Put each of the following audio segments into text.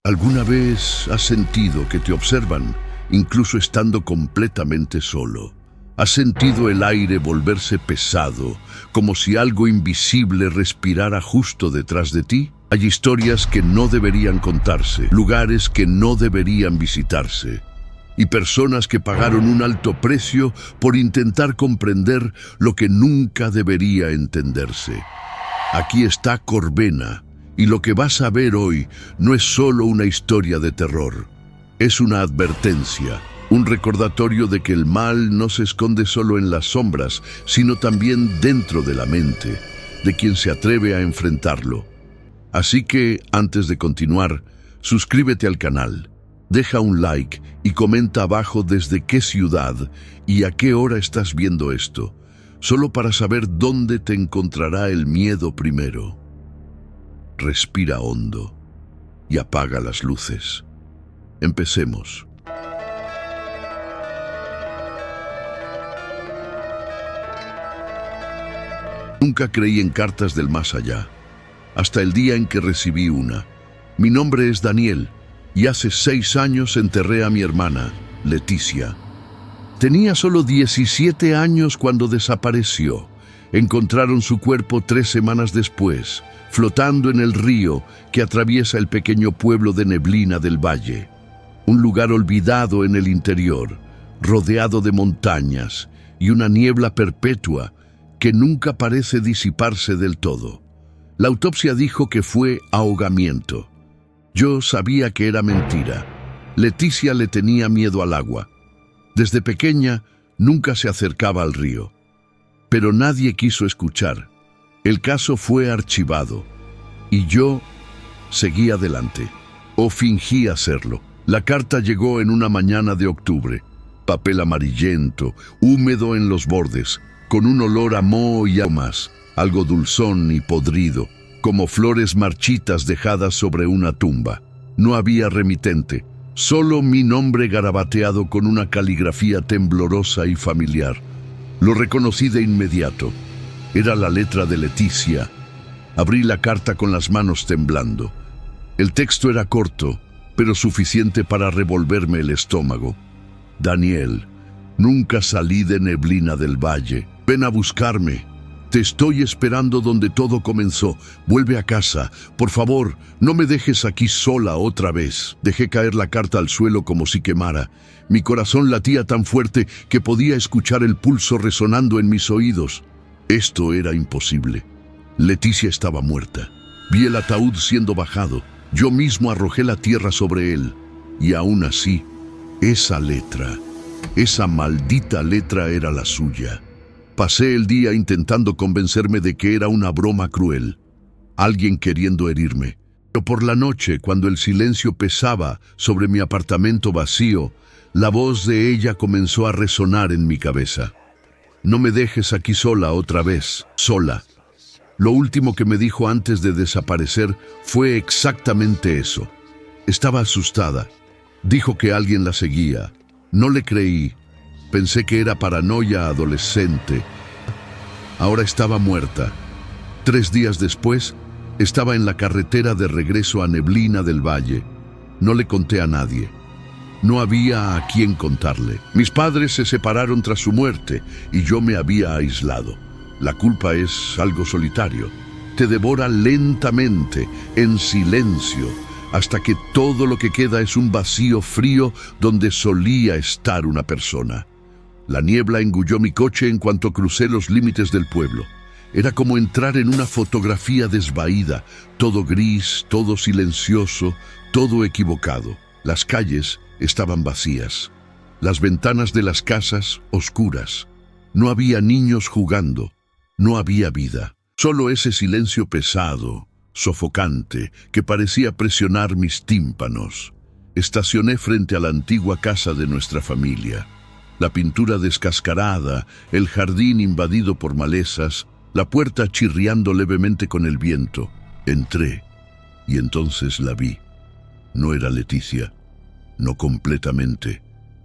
¿Alguna vez has sentido que te observan, incluso estando completamente solo? ¿Has sentido el aire volverse pesado, como si algo invisible respirara justo detrás de ti? Hay historias que no deberían contarse, lugares que no deberían visitarse, y personas que pagaron un alto precio por intentar comprender lo que nunca debería entenderse. Aquí está Corvena, y lo que vas a ver hoy no es solo una historia de terror. Es una advertencia, un recordatorio de que el mal no se esconde solo en las sombras, sino también dentro de la mente, de quien se atreve a enfrentarlo. Así que, antes de continuar, suscríbete al canal, deja un like y comenta abajo desde qué ciudad y a qué hora estás viendo esto, solo para saber dónde te encontrará el miedo primero. Respira hondo y apaga las luces. Empecemos. Nunca creí en cartas del más allá, hasta el día en que recibí una. Mi nombre es Daniel, y hace 6 años enterré a mi hermana, Leticia. Tenía solo 17 años cuando desapareció. Encontraron su cuerpo 3 semanas después, flotando en el río que atraviesa el pequeño pueblo de Neblina del Valle. Un lugar olvidado en el interior, rodeado de montañas y una niebla perpetua que nunca parece disiparse del todo. La autopsia dijo que fue ahogamiento. Yo sabía que era mentira. Leticia le tenía miedo al agua. Desde pequeña nunca se acercaba al río. Pero nadie quiso escuchar. El caso fue archivado. Y yo seguí adelante. O fingí hacerlo. La carta llegó en una mañana de octubre. Papel amarillento, húmedo en los bordes, con un olor a moho y aromas, algo dulzón y podrido, como flores marchitas dejadas sobre una tumba. No había remitente, solo mi nombre garabateado con una caligrafía temblorosa y familiar. Lo reconocí de inmediato. Era la letra de Leticia. Abrí la carta con las manos temblando. El texto era corto, pero suficiente para revolverme el estómago. Daniel, nunca salí de Neblina del Valle. Ven a buscarme. Te estoy esperando donde todo comenzó. Vuelve a casa. Por favor, no me dejes aquí sola otra vez. Dejé caer la carta al suelo como si quemara. Mi corazón latía tan fuerte que podía escuchar el pulso resonando en mis oídos. Esto era imposible. Leticia estaba muerta. Vi el ataúd siendo bajado. Yo mismo arrojé la tierra sobre él. Y aún así, esa letra, esa maldita letra era la suya. Pasé el día intentando convencerme de que era una broma cruel, alguien queriendo herirme. Pero por la noche, cuando el silencio pesaba sobre mi apartamento vacío, la voz de ella comenzó a resonar en mi cabeza. No me dejes aquí sola otra vez, sola. Lo último que me dijo antes de desaparecer fue exactamente eso. Estaba asustada. Dijo que alguien la seguía. No le creí. Pensé que era paranoia adolescente. Ahora estaba muerta. 3 días después, estaba en la carretera de regreso a Neblina del Valle. No le conté a nadie. No había a quién contarle. Mis padres se separaron tras su muerte y yo me había aislado. La culpa es algo solitario. Te devora lentamente, en silencio, hasta que todo lo que queda es un vacío frío donde solía estar una persona. La niebla engulló mi coche en cuanto crucé los límites del pueblo. Era como entrar en una fotografía desvaída, todo gris, todo silencioso, todo equivocado. Las calles estaban vacías, las ventanas de las casas oscuras. No había niños jugando, no había vida. Solo ese silencio pesado, sofocante, que parecía presionar mis tímpanos. Estacioné frente a la antigua casa de nuestra familia. La pintura descascarada, el jardín invadido por malezas, la puerta chirriando levemente con el viento. Entré, y entonces la vi. No era Leticia, no completamente.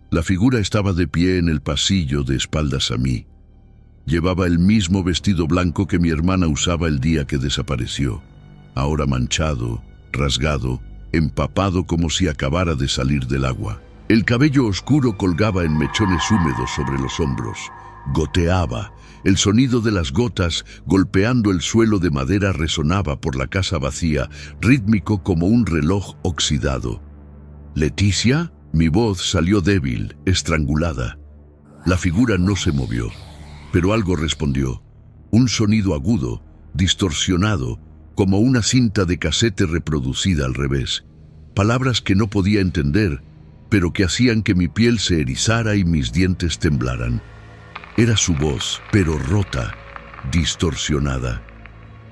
La figura estaba de pie en el pasillo de espaldas a mí. Llevaba el mismo vestido blanco que mi hermana usaba el día que desapareció, ahora manchado, rasgado empapado como si acabara de salir del agua. El cabello oscuro colgaba en mechones húmedos sobre los hombros. Goteaba. El sonido de las gotas golpeando el suelo de madera resonaba por la casa vacía, rítmico como un reloj oxidado. ¿Leticia? Mi voz salió débil, estrangulada. La figura no se movió, pero algo respondió. Un sonido agudo, distorsionado, como una cinta de casete reproducida al revés. Palabras que no podía entender, pero que hacían que mi piel se erizara y mis dientes temblaran. Era su voz, pero rota, distorsionada,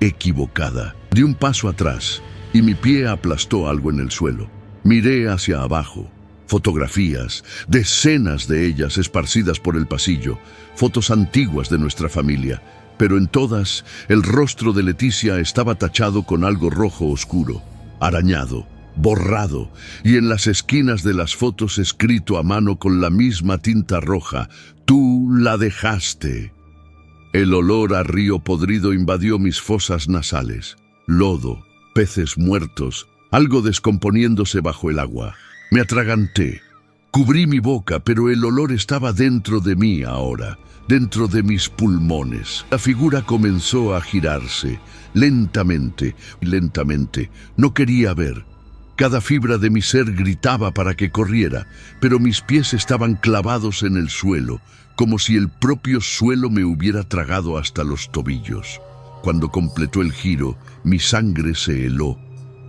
equivocada. Di un paso atrás y mi pie aplastó algo en el suelo. Miré hacia abajo. Fotografías, decenas de ellas esparcidas por el pasillo, fotos antiguas de nuestra familia, pero en todas el rostro de Leticia estaba tachado con algo rojo oscuro, arañado, borrado, y en las esquinas de las fotos escrito a mano con la misma tinta roja: «Tú la dejaste». El olor a río podrido invadió mis fosas nasales. Lodo, peces muertos, algo descomponiéndose bajo el agua. Me atraganté. Cubrí mi boca, pero el olor estaba dentro de mí ahora, dentro de mis pulmones. La figura comenzó a girarse, lentamente, lentamente. No quería ver. Cada fibra de mi ser gritaba para que corriera, pero mis pies estaban clavados en el suelo, como si el propio suelo me hubiera tragado hasta los tobillos. Cuando completó el giro, mi sangre se heló.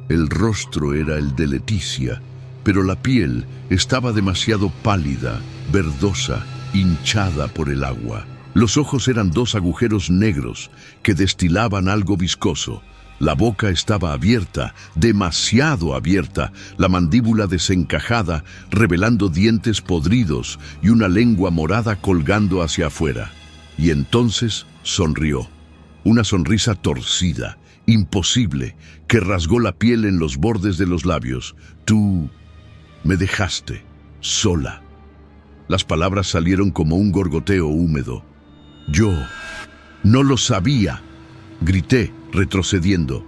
El rostro era el de Leticia, pero la piel estaba demasiado pálida, verdosa, hinchada por el agua. Los ojos eran dos agujeros negros que destilaban algo viscoso. La boca estaba abierta, demasiado abierta, la mandíbula desencajada, revelando dientes podridos y una lengua morada colgando hacia afuera. Y entonces sonrió. Una sonrisa torcida, imposible, que rasgó la piel en los bordes de los labios. «Tú me dejaste sola». Las palabras salieron como un gorgoteo húmedo. «Yo no lo sabía», grité, retrocediendo.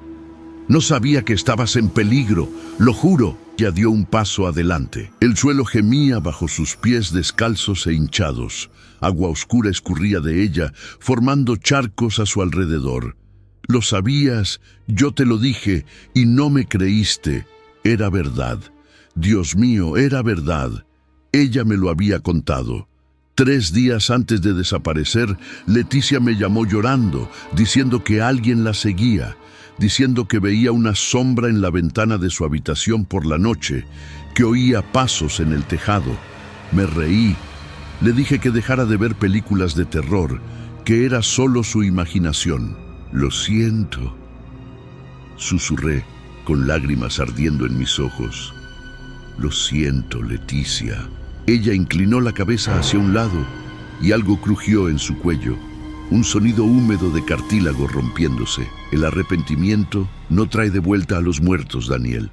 «No sabía que estabas en peligro, lo juro». Ya dio un paso adelante. El suelo gemía bajo sus pies descalzos e hinchados. Agua oscura escurría de ella, formando charcos a su alrededor. «Lo sabías, yo te lo dije, y no me creíste. Era verdad. Dios mío, era verdad. Ella me lo había contado». 3 días antes de desaparecer, Leticia me llamó llorando, diciendo que alguien la seguía, diciendo que veía una sombra en la ventana de su habitación por la noche, que oía pasos en el tejado. Me reí. Le dije que dejara de ver películas de terror, que era solo su imaginación. «Lo siento», susurré, con lágrimas ardiendo en mis ojos. «Lo siento, Leticia». Ella inclinó la cabeza hacia un lado y algo crujió en su cuello. Un sonido húmedo de cartílago rompiéndose. El arrepentimiento no trae de vuelta a los muertos, Daniel.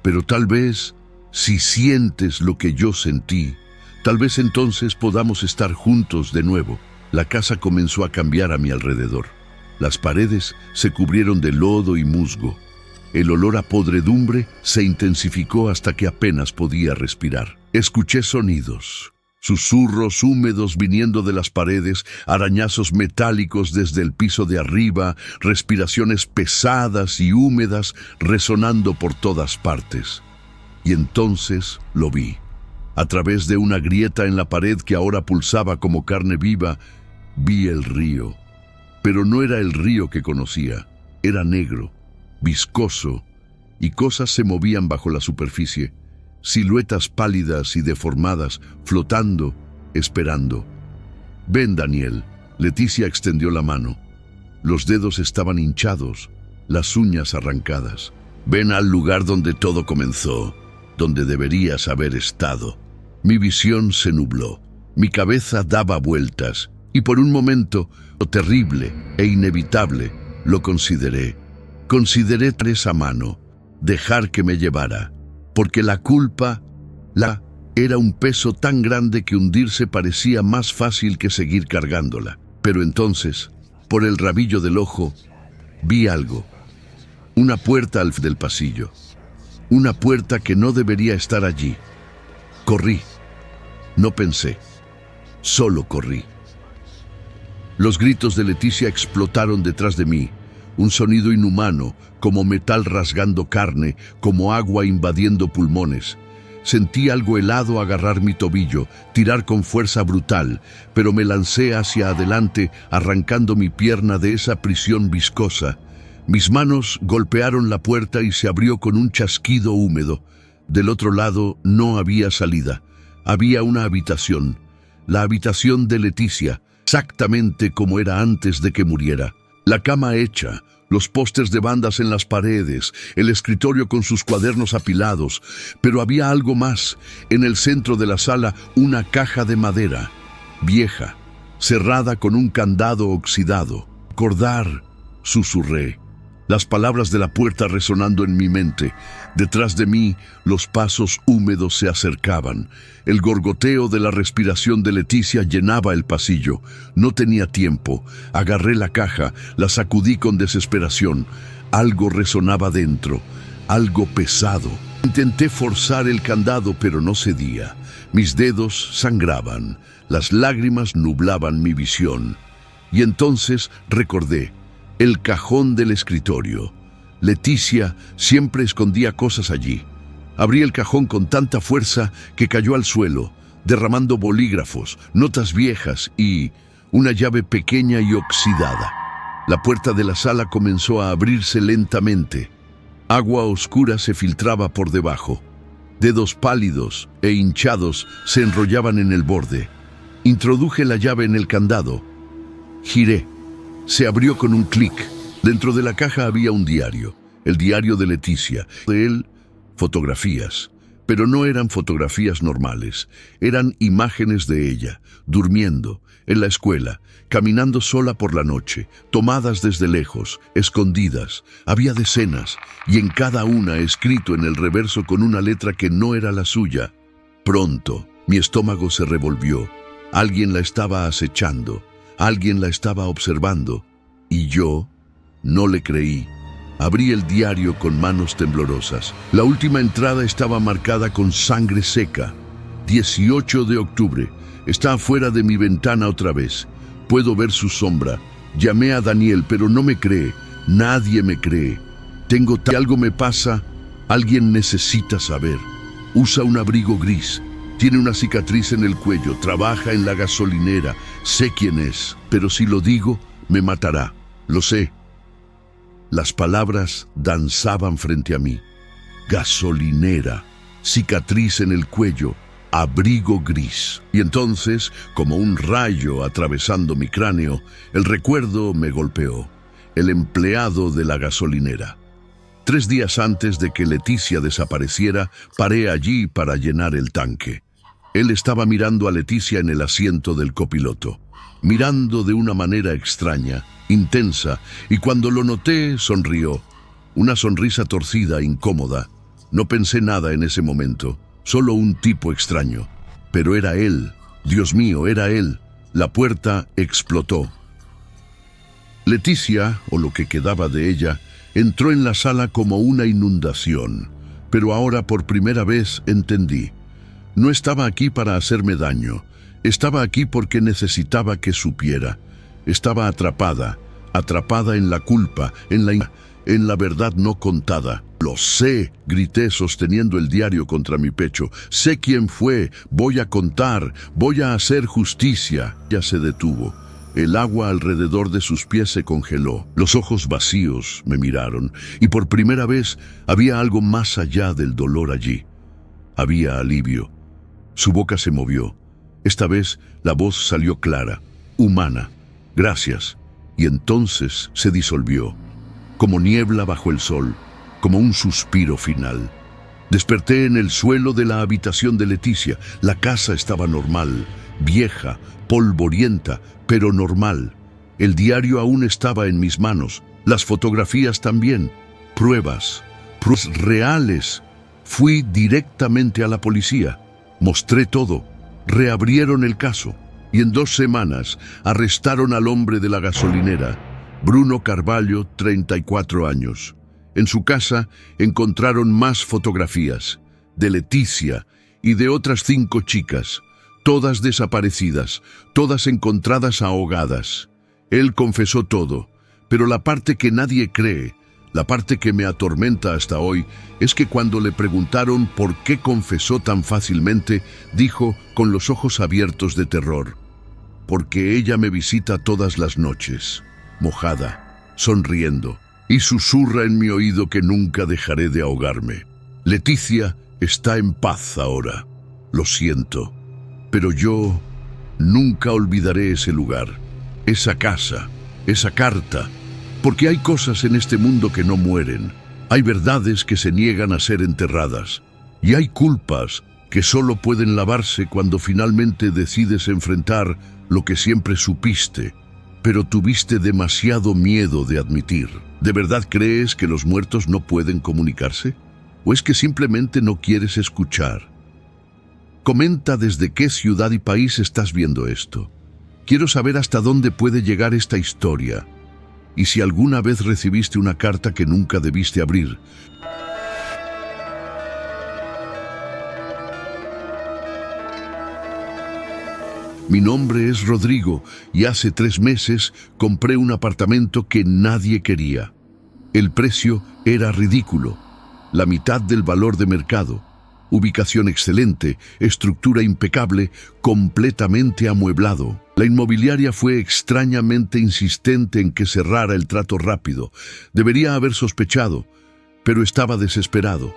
Pero tal vez, si sientes lo que yo sentí, tal vez entonces podamos estar juntos de nuevo. La casa comenzó a cambiar a mi alrededor. Las paredes se cubrieron de lodo y musgo. El olor a podredumbre se intensificó hasta que apenas podía respirar. Escuché sonidos, susurros húmedos viniendo de las paredes, arañazos metálicos desde el piso de arriba, respiraciones pesadas y húmedas resonando por todas partes. Y entonces lo vi. A través de una grieta en la pared que ahora pulsaba como carne viva, vi el río. Pero no era el río que conocía, era negro, viscoso, y cosas se movían bajo la superficie. Siluetas pálidas y deformadas, flotando, esperando. «Ven, Daniel». Leticia extendió la mano. Los dedos estaban hinchados, las uñas arrancadas. «Ven al lugar donde todo comenzó, donde deberías haber estado». Mi visión se nubló, mi cabeza daba vueltas, y por un momento, lo terrible e inevitable, lo consideré. Consideré esa mano, dejar que me llevara. Porque la culpa era un peso tan grande que hundirse parecía más fácil que seguir cargándola. Pero entonces, por el rabillo del ojo, vi algo. Una puerta al del pasillo. Una puerta que no debería estar allí. Corrí. No pensé. Solo corrí. Los gritos de Leticia explotaron detrás de mí. Un sonido inhumano, como metal rasgando carne, como agua invadiendo pulmones. Sentí algo helado agarrar mi tobillo, tirar con fuerza brutal, pero me lancé hacia adelante, arrancando mi pierna de esa prisión viscosa. Mis manos golpearon la puerta y se abrió con un chasquido húmedo. Del otro lado no había salida. Había una habitación. La habitación de Leticia, exactamente como era antes de que muriera. La cama hecha, los pósters de bandas en las paredes, el escritorio con sus cuadernos apilados. Pero había algo más. En el centro de la sala, una caja de madera, vieja, cerrada con un candado oxidado. Recordar, susurré. Las palabras de la puerta resonando en mi mente. Detrás de mí, los pasos húmedos se acercaban. El gorgoteo de la respiración de Leticia llenaba el pasillo. No tenía tiempo. Agarré la caja, la sacudí con desesperación. Algo resonaba dentro, algo pesado. Intenté forzar el candado, pero no cedía. Mis dedos sangraban. Las lágrimas nublaban mi visión. Y entonces recordé. El cajón del escritorio. Leticia siempre escondía cosas allí. Abrí el cajón con tanta fuerza que cayó al suelo, derramando bolígrafos, notas viejas y una llave pequeña y oxidada. La puerta de la sala comenzó a abrirse lentamente. Agua oscura se filtraba por debajo. Dedos pálidos e hinchados se enrollaban en el borde. Introduje la llave en el candado. Giré. Se abrió con un clic. Dentro de la caja había un diario, el diario de Leticia. De él, fotografías. Pero no eran fotografías normales. Eran imágenes de ella, durmiendo, en la escuela, caminando sola por la noche, tomadas desde lejos, escondidas. Había decenas, y en cada una escrito en el reverso con una letra que no era la suya. Pronto, mi estómago se revolvió. Alguien la estaba acechando. Alguien la estaba observando, y yo no le creí. Abrí el diario con manos temblorosas. La última entrada estaba marcada con sangre seca. 18 de octubre. Está afuera de mi ventana otra vez. Puedo ver su sombra. Llamé a Daniel, pero no me cree. Nadie me cree. Algo me pasa. Alguien necesita saber. Usa un abrigo gris. Tiene una cicatriz en el cuello, trabaja en la gasolinera. Sé quién es, pero si lo digo, me matará. Lo sé. Las palabras danzaban frente a mí. Gasolinera, cicatriz en el cuello, abrigo gris. Y entonces, como un rayo atravesando mi cráneo, el recuerdo me golpeó. El empleado de la gasolinera. 3 días antes de que Leticia desapareciera, paré allí para llenar el tanque. Él estaba mirando a Leticia en el asiento del copiloto, mirando de una manera extraña, intensa, y cuando lo noté, sonrió. Una sonrisa torcida, incómoda. No pensé nada en ese momento, solo un tipo extraño. Pero era él, Dios mío, era él. La puerta explotó. Leticia, o lo que quedaba de ella, entró en la sala como una inundación. Pero ahora por primera vez entendí. No estaba aquí para hacerme daño. Estaba aquí porque necesitaba que supiera. Estaba atrapada en la culpa, en la verdad no contada. Lo sé, grité sosteniendo el diario contra mi pecho. Sé quién fue, voy a contar, voy a hacer justicia. Ya se detuvo. El agua alrededor de sus pies se congeló. Los ojos vacíos me miraron, y por primera vez había algo más allá del dolor allí. Había alivio. Su boca se movió. Esta vez la voz salió clara, humana. Gracias. Y entonces se disolvió, como niebla bajo el sol, como un suspiro final. Desperté en el suelo de la habitación de Leticia. La casa estaba normal, vieja, polvorienta, pero normal. El diario aún estaba en mis manos, las fotografías también. Pruebas reales. Fui directamente a la policía. Mostré todo. Reabrieron el caso. Y en 2 semanas arrestaron al hombre de la gasolinera, Bruno Carvalho, 34 años. En su casa encontraron más fotografías, de Leticia y de otras 5 chicas, todas desaparecidas, todas encontradas ahogadas. Él confesó todo, pero la parte que nadie cree, la parte que me atormenta hasta hoy, es que cuando le preguntaron por qué confesó tan fácilmente, dijo con los ojos abiertos de terror: porque ella me visita todas las noches, mojada, sonriendo, y susurra en mi oído que nunca dejaré de ahogarme. Leticia está en paz ahora, lo siento, pero yo nunca olvidaré ese lugar, esa casa, esa carta, porque hay cosas en este mundo que no mueren, hay verdades que se niegan a ser enterradas, y hay culpas que solo pueden lavarse cuando finalmente decides enfrentar lo que siempre supiste, pero tuviste demasiado miedo de admitir. ¿De verdad crees que los muertos no pueden comunicarse? ¿O es que simplemente no quieres escuchar? Comenta desde qué ciudad y país estás viendo esto. Quiero saber hasta dónde puede llegar esta historia. Y si alguna vez recibiste una carta que nunca debiste abrir. Mi nombre es Rodrigo y hace 3 meses compré un apartamento que nadie quería. El precio era ridículo, la mitad del valor de mercado. Ubicación excelente, estructura impecable, completamente amueblado. La inmobiliaria fue extrañamente insistente en que cerrara el trato rápido. Debería haber sospechado, pero estaba desesperado.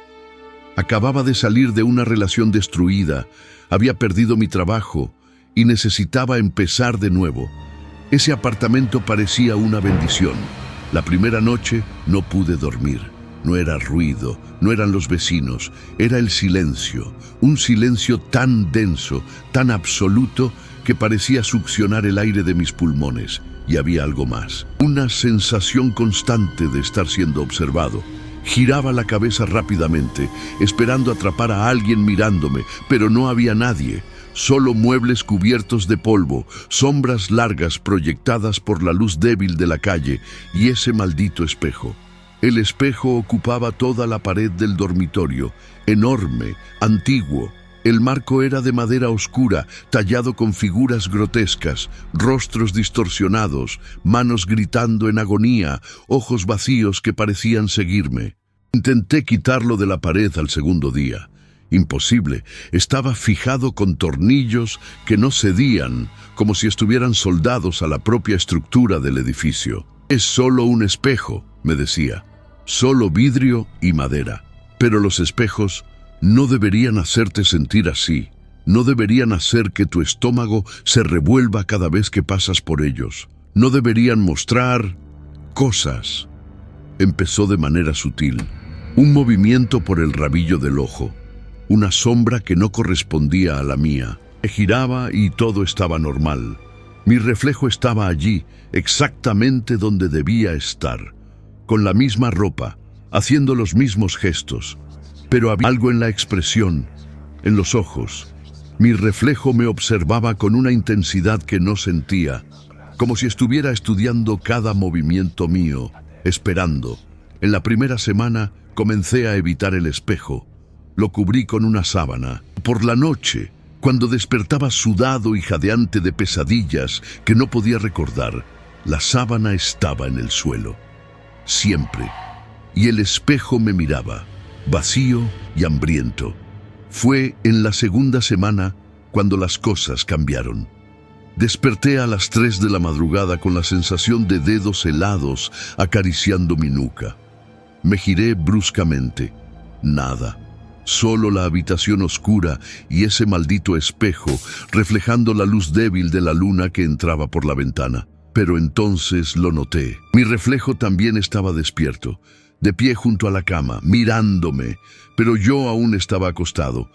Acababa de salir de una relación destruida, había perdido mi trabajo y necesitaba empezar de nuevo. Ese apartamento parecía una bendición. La primera noche no pude dormir. No era ruido, no eran los vecinos, era el silencio. Un silencio tan denso, tan absoluto, que parecía succionar el aire de mis pulmones. Y había algo más. Una sensación constante de estar siendo observado. Giraba la cabeza rápidamente, esperando atrapar a alguien mirándome, pero no había nadie. Solo muebles cubiertos de polvo, sombras largas proyectadas por la luz débil de la calle y ese maldito espejo. El espejo ocupaba toda la pared del dormitorio, enorme, antiguo. El marco era de madera oscura, tallado con figuras grotescas, rostros distorsionados, manos gritando en agonía, ojos vacíos que parecían seguirme. Intenté quitarlo de la pared al segundo día. Imposible, estaba fijado con tornillos que no cedían, como si estuvieran soldados a la propia estructura del edificio. Es solo un espejo, me decía, solo vidrio y madera. Pero los espejos no deberían hacerte sentir así, no deberían hacer que tu estómago se revuelva cada vez que pasas por ellos, no deberían mostrar cosas. Empezó de manera sutil, un movimiento por el rabillo del ojo, una sombra que no correspondía a la mía. Me giraba y todo estaba normal. Mi reflejo estaba allí, exactamente donde debía estar, con la misma ropa, haciendo los mismos gestos. Pero había algo en la expresión, en los ojos. Mi reflejo me observaba con una intensidad que no sentía, como si estuviera estudiando cada movimiento mío, esperando. En la primera semana comencé a evitar el espejo. Lo cubrí con una sábana. Por la noche, cuando despertaba sudado y jadeante de pesadillas que no podía recordar, la sábana estaba en el suelo. Siempre. Y el espejo me miraba, vacío y hambriento. Fue en la segunda semana cuando las cosas cambiaron. Desperté a las 3 de la madrugada con la sensación de dedos helados acariciando mi nuca. Me giré bruscamente. Nada. Solo la habitación oscura y ese maldito espejo reflejando la luz débil de la luna que entraba por la ventana. Pero entonces lo noté. Mi reflejo también estaba despierto, de pie junto a la cama, mirándome, pero yo aún estaba acostado.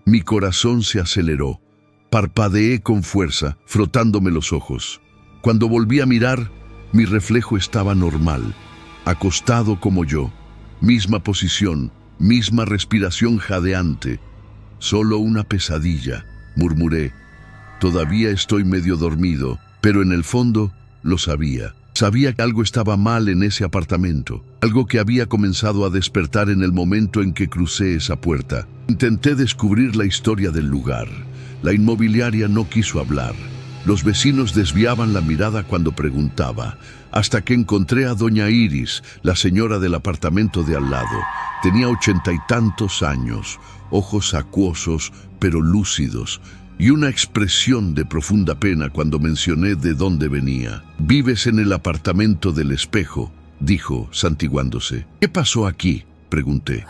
Mi corazón se aceleró. Parpadeé con fuerza, frotándome los ojos. Cuando volví a mirar, mi reflejo estaba normal, acostado como yo, misma posición, misma respiración jadeante. Solo una pesadilla, murmuré. Todavía estoy medio dormido, pero en el fondo lo sabía. Sabía que algo estaba mal en ese apartamento, algo que había comenzado a despertar en el momento en que crucé esa puerta. Intenté descubrir la historia del lugar. La inmobiliaria no quiso hablar. Los vecinos desviaban la mirada cuando preguntaba, hasta que encontré a doña Iris, la señora del apartamento de al lado. Tenía 80 y tantos años, ojos acuosos pero lúcidos, y una expresión de profunda pena cuando mencioné de dónde venía. «Vives en el apartamento del espejo», dijo, santiguándose. «¿Qué pasó aquí?», pregunté.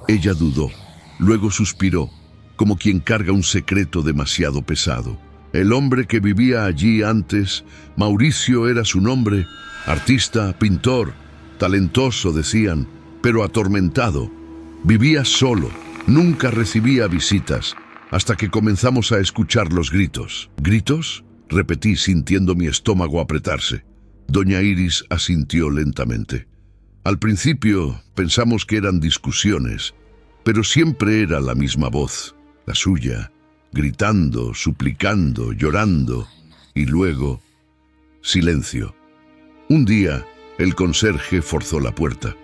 Ella dudó, luego suspiró, como quien carga un secreto demasiado pesado. El hombre que vivía allí antes, Mauricio era su nombre, artista, pintor, talentoso, decían, pero atormentado. Vivía solo, nunca recibía visitas, hasta que comenzamos a escuchar los gritos. ¿Gritos?, repetí sintiendo mi estómago apretarse. Doña Iris asintió lentamente. Al principio pensamos que eran discusiones, pero siempre era la misma voz, la suya, gritando, suplicando, llorando, y luego, silencio. Un día, el conserje forzó la puerta.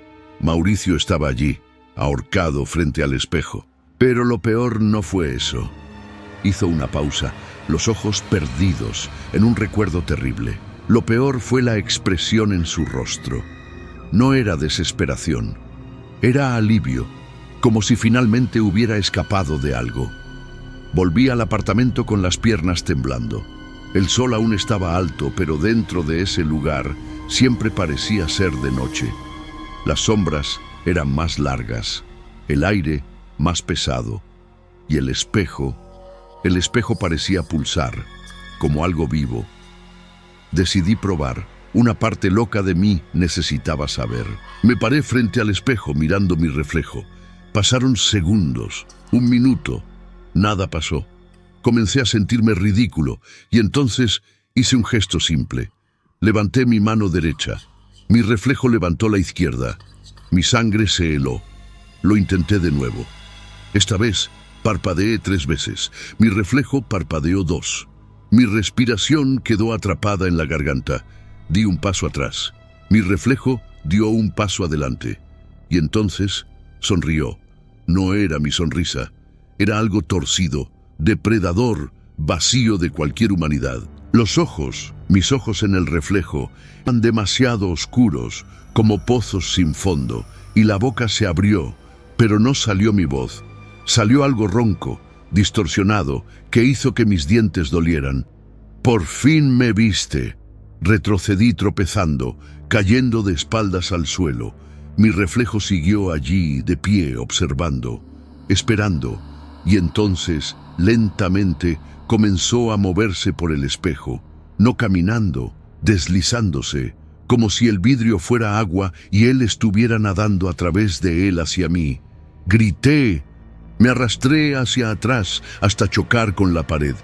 Mauricio estaba allí, ahorcado frente al espejo. Pero lo peor no fue eso. Hizo una pausa, los ojos perdidos, en un recuerdo terrible. Lo peor fue la expresión en su rostro. No era desesperación, era alivio, como si finalmente hubiera escapado de algo. Volví al apartamento con las piernas temblando. El sol aún estaba alto, pero dentro de ese lugar siempre parecía ser de noche. Las sombras eran más largas, el aire más pesado, y el espejo parecía pulsar, como algo vivo. Decidí probar. Una parte loca de mí necesitaba saber. Me paré frente al espejo mirando mi reflejo. Pasaron segundos, un minuto. Nada pasó. Comencé a sentirme ridículo, y entonces hice un gesto simple. Levanté mi mano derecha. Mi reflejo levantó la izquierda. Mi sangre se heló. Lo intenté de nuevo. Esta vez parpadeé 3 veces. Mi reflejo parpadeó 2. Mi respiración quedó atrapada en la garganta. Di un paso atrás. Mi reflejo dio un paso adelante. Y entonces sonrió. No era mi sonrisa. Era algo torcido, depredador, vacío de cualquier humanidad. Los ojos, mis ojos en el reflejo, eran demasiado oscuros, como pozos sin fondo, y la boca se abrió, pero no salió mi voz. Salió algo ronco, distorsionado, que hizo que mis dientes dolieran. «Por fin me viste». Retrocedí tropezando, cayendo de espaldas al suelo. Mi reflejo siguió allí, de pie, observando, esperando, y entonces, lentamente, comenzó a moverse por el espejo, no caminando, deslizándose, como si el vidrio fuera agua y él estuviera nadando a través de él hacia mí. Grité. Me arrastré hacia atrás hasta chocar con la pared.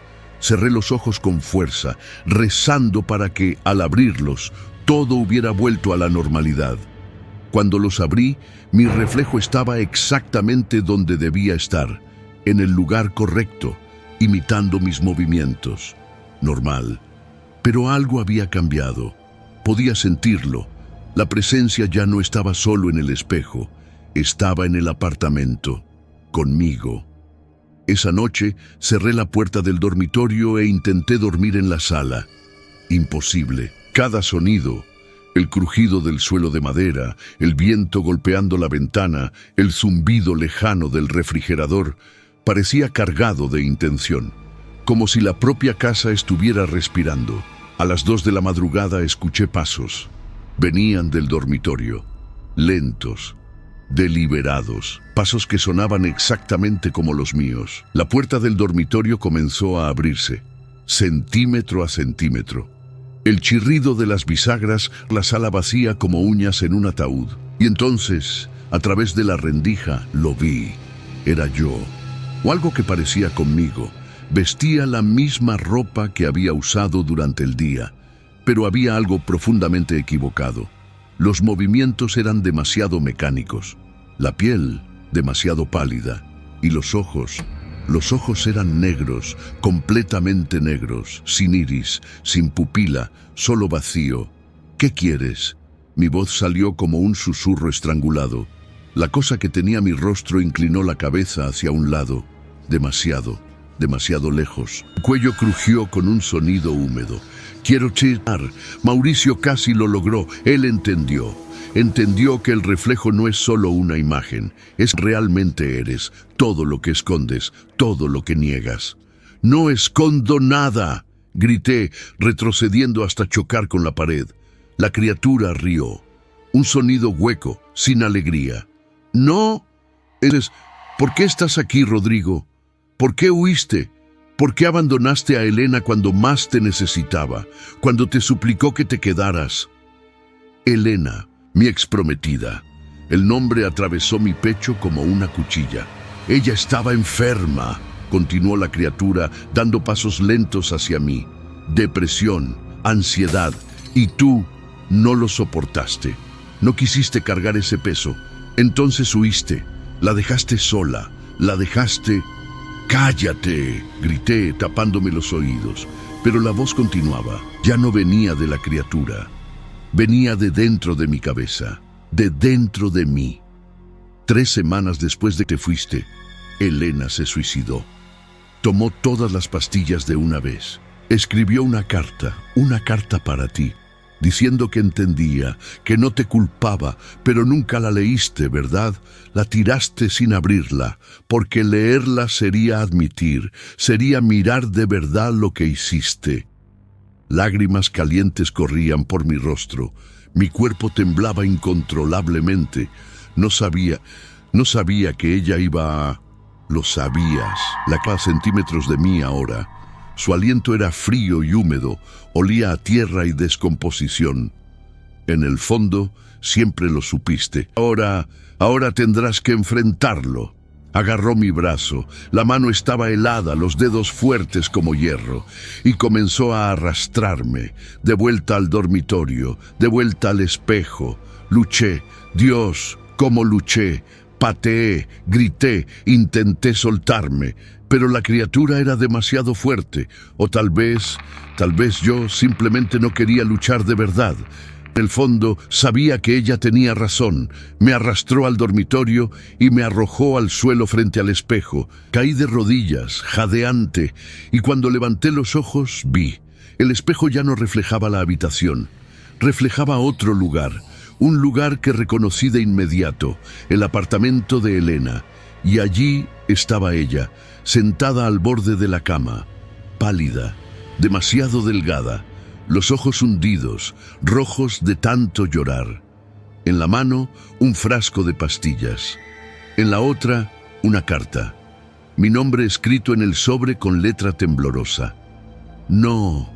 Cerré los ojos con fuerza, rezando para que, al abrirlos, todo hubiera vuelto a la normalidad. Cuando los abrí, mi reflejo estaba exactamente donde debía estar, en el lugar correcto, imitando mis movimientos. Normal. Pero algo había cambiado. Podía sentirlo. La presencia ya no estaba solo en el espejo, estaba en el apartamento. Conmigo. Esa noche cerré la puerta del dormitorio e intenté dormir en la sala. Imposible. Cada sonido, el crujido del suelo de madera, el viento golpeando la ventana, el zumbido lejano del refrigerador, parecía cargado de intención, como si la propia casa estuviera respirando. A las 2 de la madrugada escuché pasos. Venían del dormitorio, lentos, deliberados, pasos que sonaban exactamente como los míos. La puerta del dormitorio comenzó a abrirse, centímetro a centímetro. El chirrido de las bisagras, la sala vacía como uñas en un ataúd. Y entonces, a través de la rendija, lo vi. Era yo, o algo que parecía conmigo. Vestía la misma ropa que había usado durante el día, pero había algo profundamente equivocado. Los movimientos eran demasiado mecánicos, la piel demasiado pálida, y los ojos eran negros, completamente negros, sin iris, sin pupila, solo vacío. ¿Qué quieres? Mi voz salió como un susurro estrangulado. La cosa que tenía mi rostro inclinó la cabeza hacia un lado, demasiado lejos. El cuello crujió con un sonido húmedo. Quiero chinar. Mauricio casi lo logró. Él entendió. Entendió que el reflejo no es solo una imagen, es realmente eres, todo lo que escondes, todo lo que niegas. ¡No escondo nada!, grité, retrocediendo hasta chocar con la pared. La criatura rió. Un sonido hueco, sin alegría. ¡No! ¿Por qué estás aquí, Rodrigo? ¿Por qué huiste? ¿Por qué abandonaste a Elena cuando más te necesitaba, cuando te suplicó que te quedaras? Elena, mi exprometida. El nombre atravesó mi pecho como una cuchilla. Ella estaba enferma, continuó la criatura, dando pasos lentos hacia mí. Depresión, ansiedad, y tú no lo soportaste. No quisiste cargar ese peso. Entonces huiste, la dejaste sola, la dejaste... ¡Cállate!, grité, tapándome los oídos. Pero la voz continuaba. Ya no venía de la criatura. Venía de dentro de mi cabeza, de dentro de mí. 3 semanas después de que fuiste, Elena se suicidó. Tomó todas las pastillas de una vez. Escribió una carta para ti, diciendo que entendía, que no te culpaba, pero nunca la leíste, ¿verdad? La tiraste sin abrirla, porque leerla sería admitir, sería mirar de verdad lo que hiciste. Lágrimas calientes corrían por mi rostro, mi cuerpo temblaba incontrolablemente. No sabía que ella iba a... Lo sabías, a centímetros de mí ahora. Su aliento era frío y húmedo, olía a tierra y descomposición. En el fondo, siempre lo supiste. Ahora tendrás que enfrentarlo. Agarró mi brazo, la mano estaba helada, los dedos fuertes como hierro, y comenzó a arrastrarme, de vuelta al dormitorio, de vuelta al espejo. Luché, Dios, cómo luché, pateé, grité, intenté soltarme, pero la criatura era demasiado fuerte, o tal vez yo simplemente no quería luchar de verdad. En el fondo, sabía que ella tenía razón. Me arrastró al dormitorio y me arrojó al suelo frente al espejo. Caí de rodillas, jadeante, y cuando levanté los ojos, vi. El espejo ya no reflejaba la habitación. Reflejaba otro lugar, un lugar que reconocí de inmediato, el apartamento de Elena. Y allí estaba ella, sentada al borde de la cama, pálida, demasiado delgada, los ojos hundidos, rojos de tanto llorar. En la mano, un frasco de pastillas. En la otra, una carta. Mi nombre escrito en el sobre con letra temblorosa. No,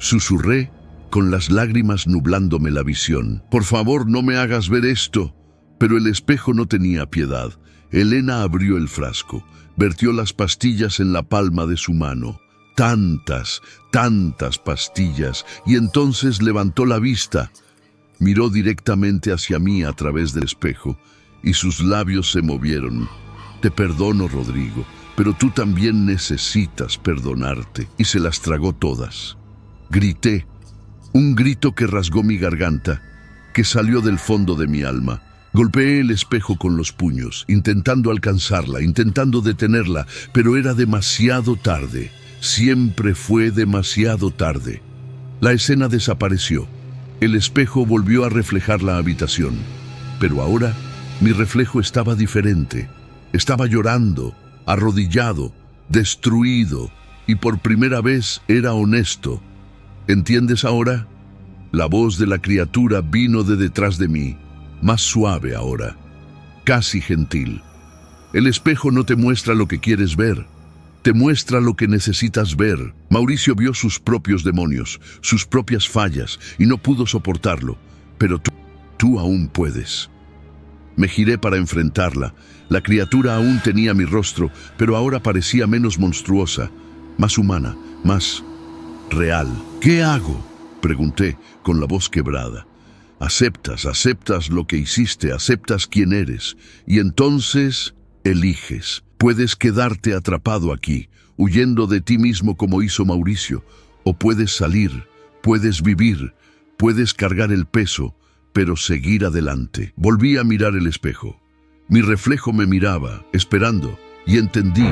susurré, con las lágrimas nublándome la visión. Por favor, no me hagas ver esto. Pero el espejo no tenía piedad. Elena abrió el frasco, vertió las pastillas en la palma de su mano. Tantas pastillas, y entonces levantó la vista. Miró directamente hacia mí a través del espejo, y sus labios se movieron. Te perdono, Rodrigo, pero tú también necesitas perdonarte. Y se las tragó todas. Grité, un grito que rasgó mi garganta, que salió del fondo de mi alma. Golpeé el espejo con los puños, intentando alcanzarla, intentando detenerla, pero era demasiado tarde. Siempre fue demasiado tarde. La escena desapareció. El espejo volvió a reflejar la habitación. Pero ahora, mi reflejo estaba diferente. Estaba llorando, arrodillado, destruido, y por primera vez era honesto. ¿Entiendes ahora? La voz de la criatura vino de detrás de mí, más suave ahora, casi gentil. El espejo no te muestra lo que quieres ver. Te muestra lo que necesitas ver. Mauricio vio sus propios demonios, sus propias fallas, y no pudo soportarlo. Pero tú aún puedes. Me giré para enfrentarla. La criatura aún tenía mi rostro, pero ahora parecía menos monstruosa, más humana, más real. ¿Qué hago?, pregunté, con la voz quebrada. Aceptas lo que hiciste, aceptas quién eres, y entonces eliges. Puedes quedarte atrapado aquí, huyendo de ti mismo como hizo Mauricio, o puedes salir, puedes vivir, Puedes cargar el peso, pero seguir adelante. Volví a mirar el espejo. Mi reflejo me miraba, esperando, y entendí.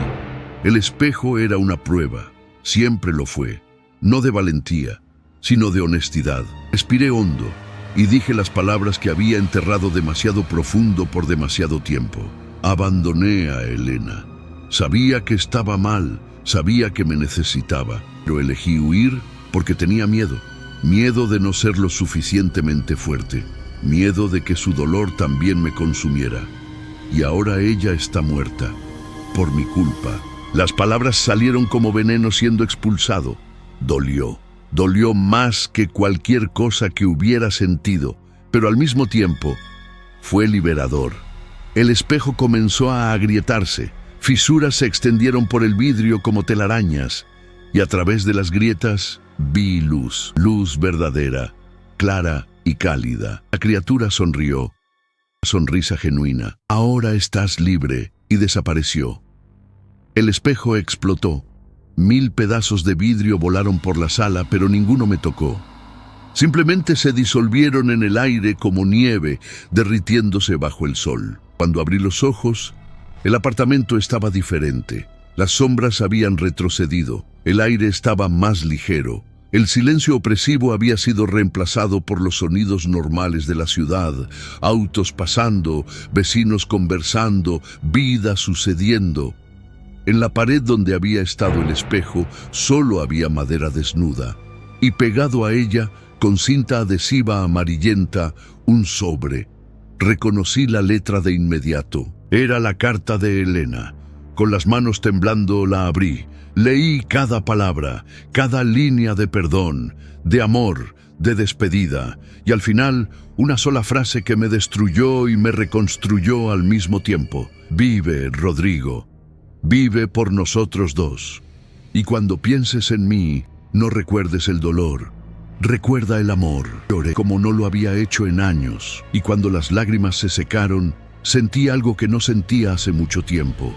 El espejo era una prueba. Siempre lo fue. No de valentía, sino de honestidad. Respiré hondo y dije las palabras que había enterrado demasiado profundo por demasiado tiempo. Abandoné a Elena. Sabía que estaba mal, sabía que me necesitaba, pero elegí huir porque tenía miedo. Miedo de no ser lo suficientemente fuerte. Miedo de que su dolor también me consumiera. Y ahora ella está muerta, por mi culpa. Las palabras salieron como veneno siendo expulsado. Dolió. Dolió más que cualquier cosa que hubiera sentido, pero al mismo tiempo fue liberador. El espejo comenzó a agrietarse. Fisuras se extendieron por el vidrio como telarañas, y a través de las grietas vi luz. Luz verdadera, clara y cálida. La criatura sonrió. Sonrisa genuina. Ahora estás libre, y desapareció. El espejo explotó. 1000 pedazos de vidrio volaron por la sala, pero ninguno me tocó. Simplemente se disolvieron en el aire como nieve, derritiéndose bajo el sol. Cuando abrí los ojos, el apartamento estaba diferente. Las sombras habían retrocedido. El aire estaba más ligero. El silencio opresivo había sido reemplazado por los sonidos normales de la ciudad. Autos pasando, vecinos conversando, vida sucediendo. En la pared donde había estado el espejo solo había madera desnuda, y pegado a ella, con cinta adhesiva amarillenta, un sobre. Reconocí la letra de inmediato. Era la carta de Elena. Con las manos temblando la abrí. Leí cada palabra, cada línea de perdón, de amor, de despedida, y al final una sola frase que me destruyó y me reconstruyó al mismo tiempo. Vive, Rodrigo. Vive por nosotros dos. Y cuando pienses en mí, no recuerdes el dolor. Recuerda el amor. Lloré como no lo había hecho en años. Y cuando las lágrimas se secaron, sentí algo que no sentía hace mucho tiempo.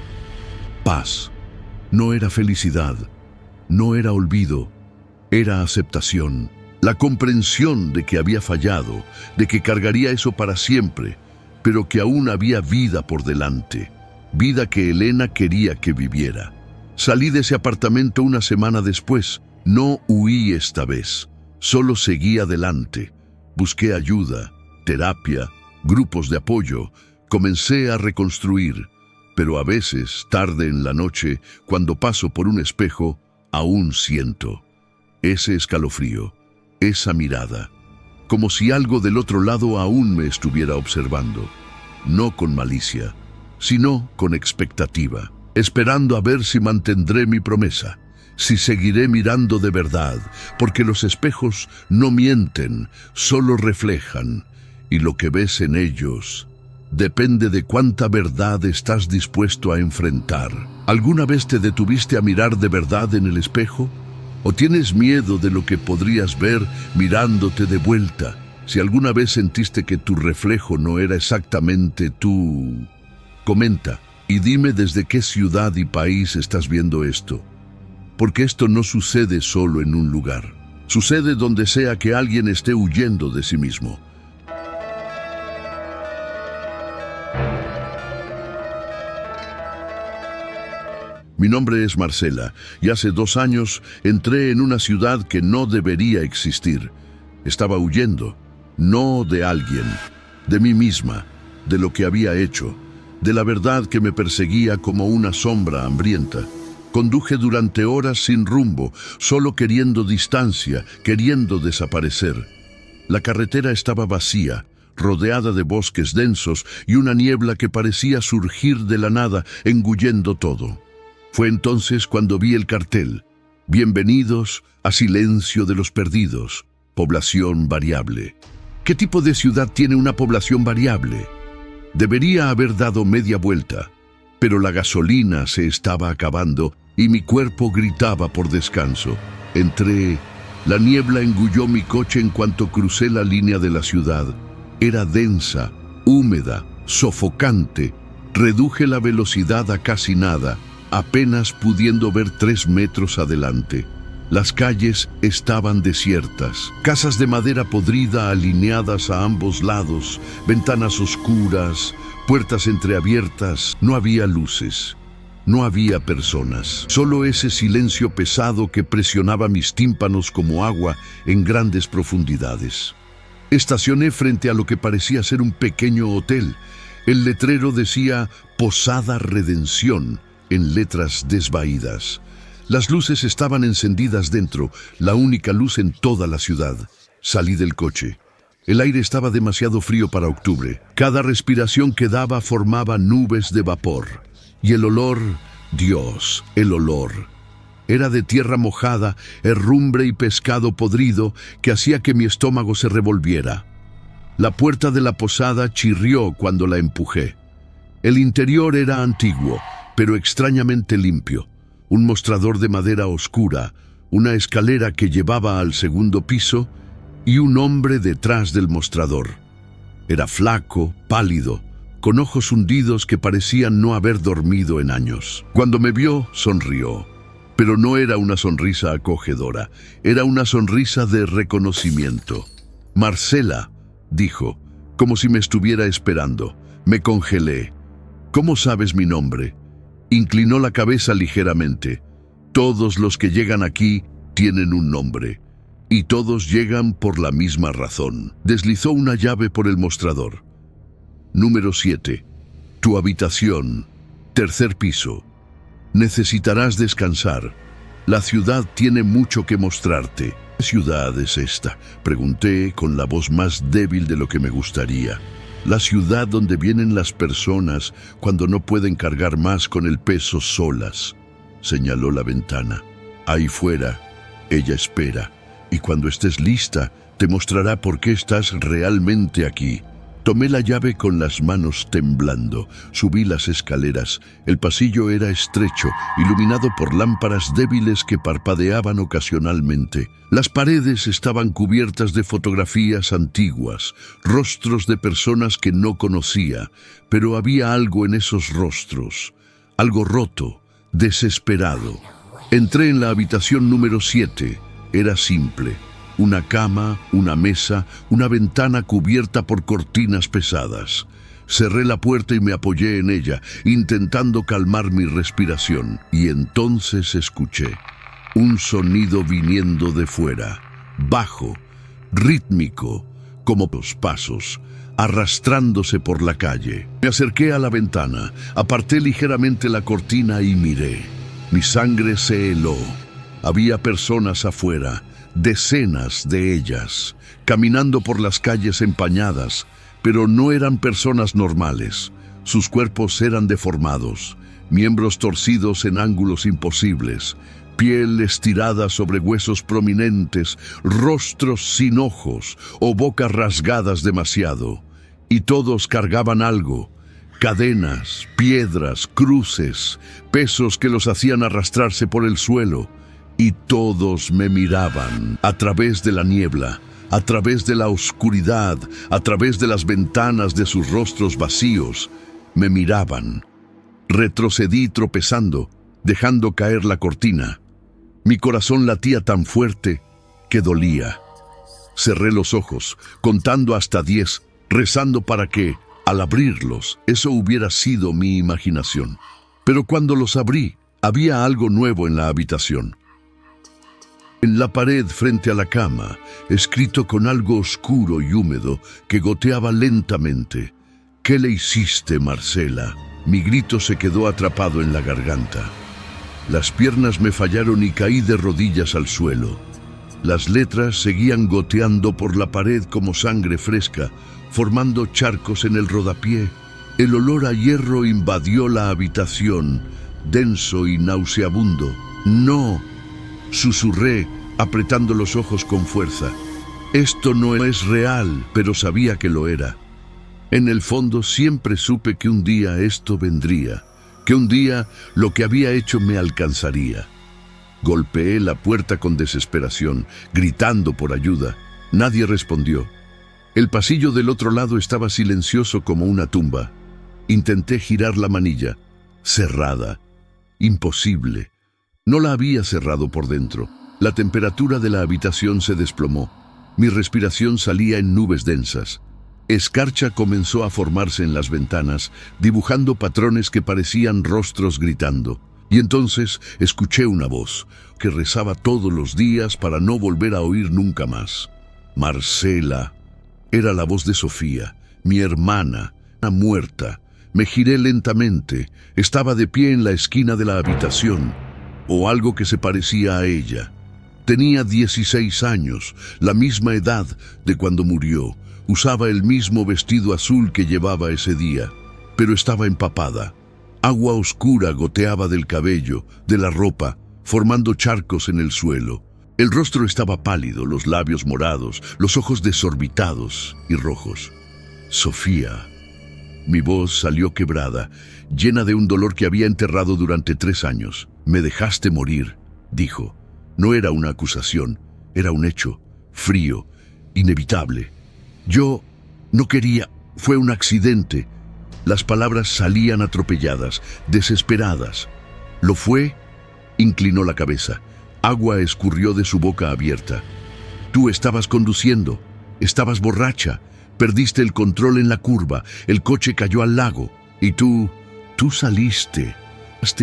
Paz. No era felicidad. No era olvido. Era aceptación. La comprensión de que había fallado, de que cargaría eso para siempre, pero que aún había vida por delante. Vida que Elena quería que viviera. Salí de ese apartamento una semana después. No huí esta vez. Solo seguí adelante. Busqué ayuda, terapia, grupos de apoyo. Comencé a reconstruir. Pero a veces, tarde en la noche, cuando paso por un espejo, aún siento ese escalofrío, esa mirada, como si algo del otro lado aún me estuviera observando. No con malicia, sino con expectativa, esperando a ver si mantendré mi promesa, si seguiré mirando de verdad, porque los espejos no mienten, solo reflejan, y lo que ves en ellos depende de cuánta verdad estás dispuesto a enfrentar. ¿Alguna vez te detuviste a mirar de verdad en el espejo? ¿O tienes miedo de lo que podrías ver mirándote de vuelta? Si alguna vez sentiste que tu reflejo no era exactamente tú, comenta y dime desde qué ciudad y país estás viendo esto. Porque esto no sucede solo en un lugar. Sucede donde sea que alguien esté huyendo de sí mismo. Mi nombre es Marcela y hace 2 años entré en una ciudad que no debería existir. Estaba huyendo, no de alguien, de mí misma, de lo que había hecho, de la verdad que me perseguía como una sombra hambrienta. Conduje durante horas sin rumbo, solo queriendo distancia, queriendo desaparecer. La carretera estaba vacía, rodeada de bosques densos y una niebla que parecía surgir de la nada, engullendo todo. Fue entonces cuando vi el cartel: Bienvenidos a Silencio de los Perdidos, población variable. ¿Qué tipo de ciudad tiene una población variable? Debería haber dado media vuelta, pero la gasolina se estaba acabando y mi cuerpo gritaba por descanso. Entré. La niebla engulló mi coche en cuanto crucé la línea de la ciudad. Era densa, húmeda, sofocante. Reduje la velocidad a casi nada, apenas pudiendo ver 3 metros adelante. Las calles estaban desiertas, casas de madera podrida alineadas a ambos lados, ventanas oscuras, puertas entreabiertas, no había luces. No había personas, solo ese silencio pesado que presionaba mis tímpanos como agua en grandes profundidades. Estacioné frente a lo que parecía ser un pequeño hotel. El letrero decía Posada Redención en letras desvaídas. Las luces estaban encendidas dentro, la única luz en toda la ciudad. Salí del coche. El aire estaba demasiado frío para octubre. Cada respiración que daba formaba nubes de vapor. Y el olor, Dios, el olor. Era de tierra mojada, herrumbre y pescado podrido que hacía que mi estómago se revolviera. La puerta de la posada chirrió cuando la empujé. El interior era antiguo, pero extrañamente limpio. Un mostrador de madera oscura, una escalera que llevaba al segundo piso y un hombre detrás del mostrador. Era flaco, pálido, con ojos hundidos que parecían no haber dormido en años. Cuando me vio, sonrió. Pero no era una sonrisa acogedora, era una sonrisa de reconocimiento. «Marcela», dijo, como si me estuviera esperando. Me congelé. «¿Cómo sabes mi nombre?» Inclinó la cabeza ligeramente. «Todos los que llegan aquí tienen un nombre, y todos llegan por la misma razón». Deslizó una llave por el mostrador. Número 7. Tu habitación. Tercer piso. Necesitarás descansar. La ciudad tiene mucho que mostrarte. ¿Qué ciudad es esta?, pregunté con la voz más débil de lo que me gustaría. La ciudad donde vienen las personas cuando no pueden cargar más con el peso solas, señaló la ventana. Ahí fuera, ella espera, y cuando estés lista, te mostrará por qué estás realmente aquí. Tomé la llave con las manos temblando, subí las escaleras. El pasillo era estrecho, iluminado por lámparas débiles que parpadeaban ocasionalmente. Las paredes estaban cubiertas de fotografías antiguas, rostros de personas que no conocía, pero había algo en esos rostros, algo roto, desesperado. Entré en la habitación número 7. Era simple. Una cama, una mesa, una ventana cubierta por cortinas pesadas. Cerré la puerta y me apoyé en ella, intentando calmar mi respiración. Y entonces escuché un sonido viniendo de fuera, bajo, rítmico, como los pasos, arrastrándose por la calle. Me acerqué a la ventana, aparté ligeramente la cortina y miré. Mi sangre se heló. Había personas afuera, decenas de ellas, caminando por las calles empañadas, pero no eran personas normales. Sus cuerpos eran deformados, miembros torcidos en ángulos imposibles, piel estirada sobre huesos prominentes, rostros sin ojos o bocas rasgadas demasiado. Y todos cargaban algo: cadenas, piedras, cruces, pesos que los hacían arrastrarse por el suelo. Y todos me miraban a través de la niebla, a través de la oscuridad, a través de las ventanas de sus rostros vacíos. Me miraban. Retrocedí tropezando, dejando caer la cortina. Mi corazón latía tan fuerte que dolía. Cerré los ojos, contando hasta 10, rezando para que, al abrirlos, eso hubiera sido mi imaginación. Pero cuando los abrí, había algo nuevo en la habitación. En la pared frente a la cama, escrito con algo oscuro y húmedo que goteaba lentamente: «¿Qué le hiciste, Marcela?». Mi grito se quedó atrapado en la garganta. Las piernas me fallaron y caí de rodillas al suelo. Las letras seguían goteando por la pared como sangre fresca, formando charcos en el rodapié. El olor a hierro invadió la habitación, denso y nauseabundo. «No», susurré, apretando los ojos con fuerza. Esto no es real, pero sabía que lo era. En el fondo siempre supe que un día esto vendría, que un día lo que había hecho me alcanzaría. Golpeé la puerta con desesperación, gritando por ayuda. Nadie respondió. El pasillo del otro lado estaba silencioso como una tumba. Intenté girar la manilla. Cerrada. Imposible. No la había cerrado por dentro. La temperatura de la habitación se desplomó. Mi respiración salía en nubes densas. Escarcha comenzó a formarse en las ventanas, dibujando patrones que parecían rostros gritando. Y entonces escuché una voz que rezaba todos los días para no volver a oír nunca más. Marcela. Era la voz de Sofía, mi hermana, muerta. Me giré lentamente. Estaba de pie en la esquina de la habitación, o algo que se parecía a ella. Tenía 16 años, la misma edad de cuando murió. Usaba el mismo vestido azul que llevaba ese día, pero estaba empapada. Agua oscura goteaba del cabello, de la ropa, formando charcos en el suelo. El rostro estaba pálido, los labios morados, los ojos desorbitados y rojos. Sofía. Mi voz salió quebrada, llena de un dolor que había enterrado durante 3 años. Me dejaste morir, dijo. No era una acusación, era un hecho, frío, inevitable. Yo no quería, fue un accidente. Las palabras salían atropelladas, desesperadas. ¿Lo fue? Inclinó la cabeza. Agua escurrió de su boca abierta. Tú estabas conduciendo, estabas borracha, perdiste el control en la curva, el coche cayó al lago. Y tú saliste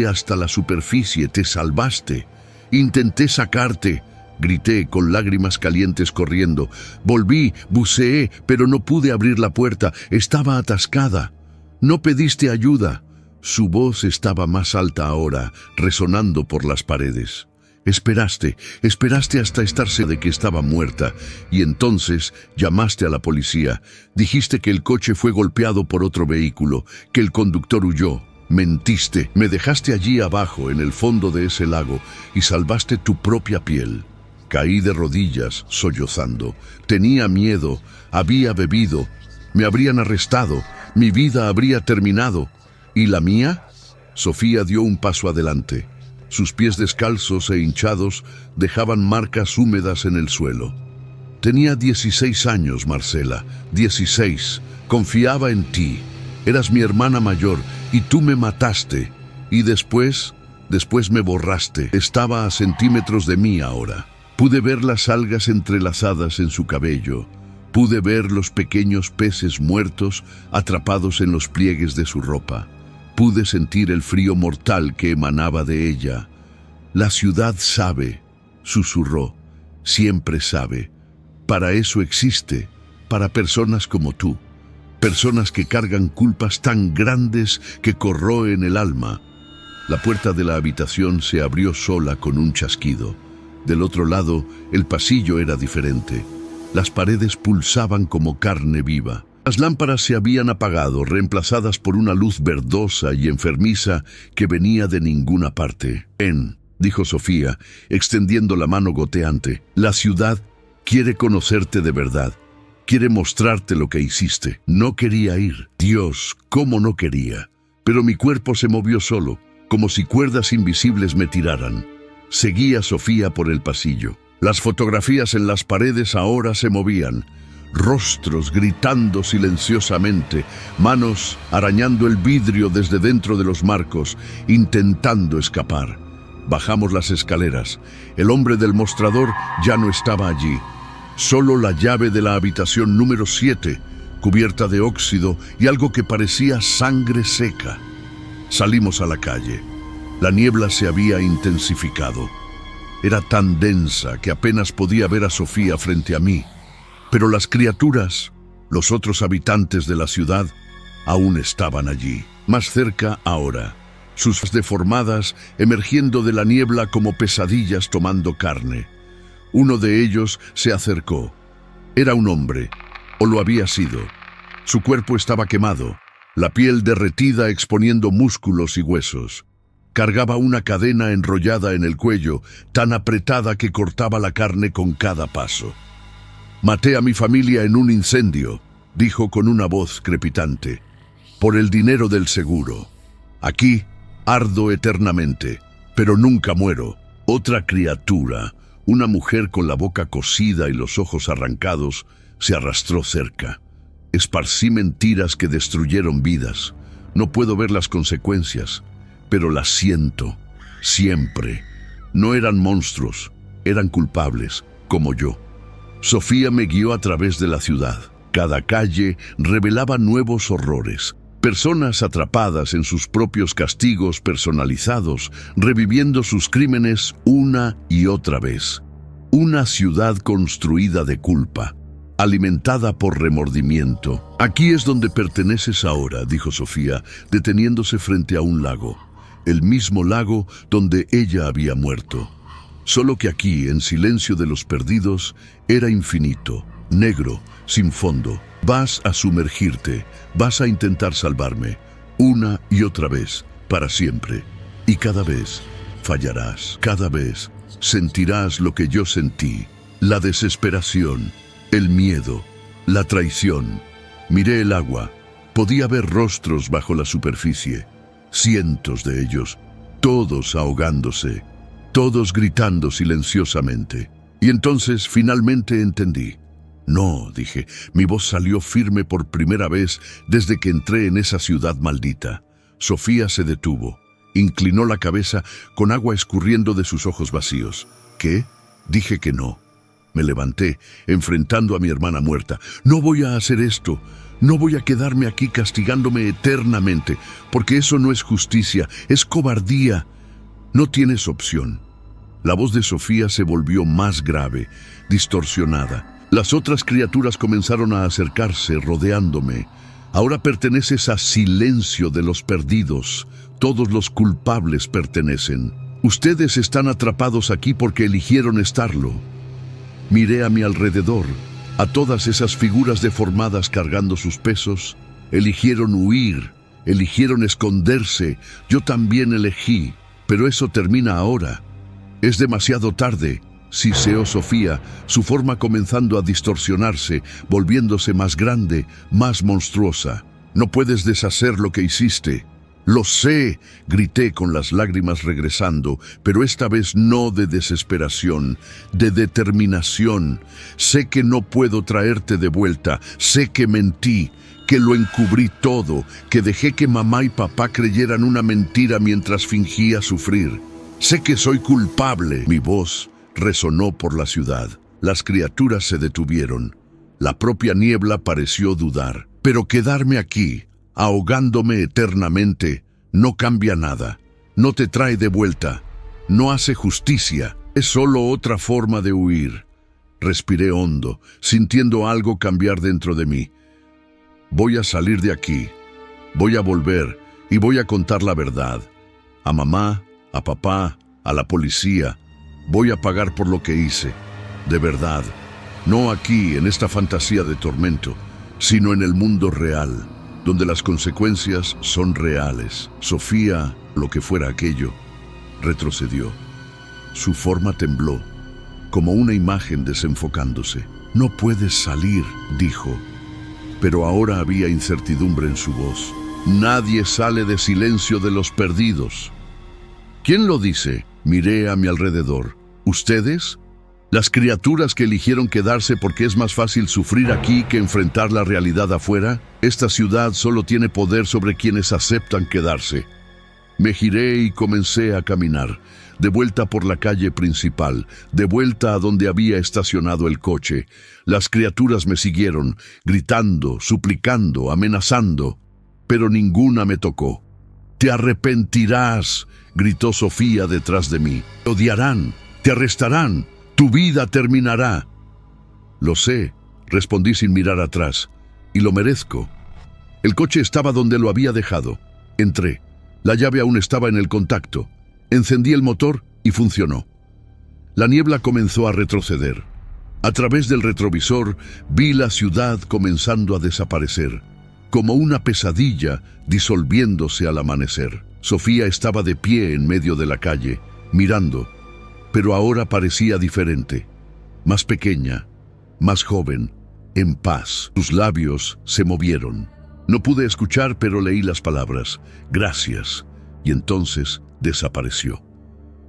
hasta la superficie, te salvaste. Intenté sacarte, grité con lágrimas calientes corriendo. Volví, buceé, pero no pude abrir la puerta, estaba atascada. No pediste ayuda. Su voz estaba más alta ahora, resonando por las paredes. Esperaste hasta estar segura de que estaba muerta, y entonces llamaste a la policía. Dijiste que el coche fue golpeado por otro vehículo, que el conductor huyó. Mentiste, me dejaste allí abajo, en el fondo de ese lago, y salvaste tu propia piel. Caí de rodillas, sollozando. Tenía miedo, había bebido, me habrían arrestado, mi vida habría terminado. ¿Y la mía? Sofía dio un paso adelante. Sus pies descalzos e hinchados dejaban marcas húmedas en el suelo. Tenía 16 años, Marcela, 16. Confiaba en ti. Eras mi hermana mayor y tú me mataste. Y después me borraste. Estaba a centímetros de mí ahora. Pude ver las algas entrelazadas en su cabello. Pude ver los pequeños peces muertos atrapados en los pliegues de su ropa. Pude sentir el frío mortal que emanaba de ella. La ciudad sabe, susurró, siempre sabe. Para eso existe, para personas como tú. Personas que cargan culpas tan grandes que corroen el alma. La puerta de la habitación se abrió sola con un chasquido. Del otro lado, el pasillo era diferente. Las paredes pulsaban como carne viva. Las lámparas se habían apagado, reemplazadas por una luz verdosa y enfermiza que venía de ninguna parte. Ven, dijo Sofía, extendiendo la mano goteante. La ciudad quiere conocerte de verdad. Quiere mostrarte lo que hiciste. No quería ir. Dios, cómo no quería. Pero mi cuerpo se movió solo, como si cuerdas invisibles me tiraran. Seguí a Sofía por el pasillo. Las fotografías en las paredes ahora se movían. Rostros gritando silenciosamente, manos arañando el vidrio desde dentro de los marcos, intentando escapar. Bajamos las escaleras. El hombre del mostrador ya no estaba allí. Solo la llave de la habitación número 7, cubierta de óxido y algo que parecía sangre seca. Salimos a la calle. La niebla se había intensificado. Era tan densa que apenas podía ver a Sofía frente a mí. Pero las criaturas, los otros habitantes de la ciudad, aún estaban allí, más cerca ahora, sus deformadas emergiendo de la niebla como pesadillas tomando carne. Uno de ellos se acercó. Era un hombre, o lo había sido. Su cuerpo estaba quemado, la piel derretida exponiendo músculos y huesos. Cargaba una cadena enrollada en el cuello, tan apretada que cortaba la carne con cada paso. Maté a mi familia en un incendio, dijo con una voz crepitante, por el dinero del seguro. Aquí ardo eternamente, pero nunca muero. Otra criatura, una mujer con la boca cosida y los ojos arrancados, se arrastró cerca. Esparcí mentiras que destruyeron vidas. No puedo ver las consecuencias, pero las siento, siempre. No eran monstruos, eran culpables, como yo. Sofía me guió a través de la ciudad. Cada calle revelaba nuevos horrores. Personas atrapadas en sus propios castigos personalizados, reviviendo sus crímenes una y otra vez. Una ciudad construida de culpa, alimentada por remordimiento. Aquí es donde perteneces ahora, dijo Sofía, deteniéndose frente a un lago. El mismo lago donde ella había muerto. Solo que aquí, en silencio de los perdidos, era infinito, negro, sin fondo. Vas a sumergirte, vas a intentar salvarme, una y otra vez, para siempre. Y cada vez fallarás, cada vez sentirás lo que yo sentí, la desesperación, el miedo, la traición. Miré el agua, podía ver rostros bajo la superficie, cientos de ellos, todos ahogándose, todos gritando silenciosamente. Y entonces finalmente entendí. No, dije, mi voz salió firme por primera vez desde que entré en esa ciudad maldita. Sofía se detuvo, inclinó la cabeza con agua escurriendo de sus ojos vacíos. ¿Qué? Dije que no. Me levanté, enfrentando a mi hermana muerta. No voy a hacer esto. No voy a quedarme aquí castigándome eternamente, porque eso no es justicia, es cobardía. No tienes opción. La voz de Sofía se volvió más grave, distorsionada. Las otras criaturas comenzaron a acercarse, rodeándome. Ahora perteneces a silencio de los perdidos. Todos los culpables pertenecen. Ustedes están atrapados aquí porque eligieron estarlo. Miré a mi alrededor, a todas esas figuras deformadas cargando sus pesos. Eligieron huir, eligieron esconderse. Yo también elegí, pero eso termina ahora. Es demasiado tarde. Siseó Sofía, su forma comenzando a distorsionarse, volviéndose más grande, más monstruosa. No puedes deshacer lo que hiciste. Lo sé, grité con las lágrimas regresando, pero esta vez no de desesperación, de determinación. Sé que no puedo traerte de vuelta, sé que mentí, que lo encubrí todo, que dejé que mamá y papá creyeran una mentira mientras fingía sufrir. Sé que soy culpable. Mi voz resonó por la ciudad. Las criaturas se detuvieron. La propia niebla pareció dudar. Pero quedarme aquí, ahogándome eternamente, no cambia nada. No te trae de vuelta. No hace justicia. Es solo otra forma de huir. Respiré hondo, sintiendo algo cambiar dentro de mí. Voy a salir de aquí. Voy a volver y voy a contar la verdad. A mamá, a papá, a la policía. Voy a pagar por lo que hice, de verdad, no aquí en esta fantasía de tormento, sino en el mundo real, donde las consecuencias son reales. Sofía, lo que fuera aquello, retrocedió. Su forma tembló, como una imagen desenfocándose. No puedes salir, dijo, pero ahora había incertidumbre en su voz. Nadie sale de silencio de los perdidos. ¿Quién lo dice? Miré a mi alrededor. ¿Ustedes? ¿Las criaturas que eligieron quedarse porque es más fácil sufrir aquí que enfrentar la realidad afuera? Esta ciudad solo tiene poder sobre quienes aceptan quedarse. Me giré y comencé a caminar, de vuelta por la calle principal, de vuelta a donde había estacionado el coche. Las criaturas me siguieron, gritando, suplicando, amenazando, pero ninguna me tocó. «Te arrepentirás», gritó Sofía detrás de mí. «Te odiarán, te arrestarán, tu vida terminará». «Lo sé», respondí sin mirar atrás, «y lo merezco». El coche estaba donde lo había dejado. Entré. La llave aún estaba en el contacto. Encendí el motor y funcionó. La niebla comenzó a retroceder. A través del retrovisor vi la ciudad comenzando a desaparecer, como una pesadilla disolviéndose al amanecer. Sofía estaba de pie en medio de la calle, mirando, pero ahora parecía diferente, más pequeña, más joven, en paz. Sus labios se movieron. No pude escuchar, pero leí las palabras, «Gracias», y entonces desapareció.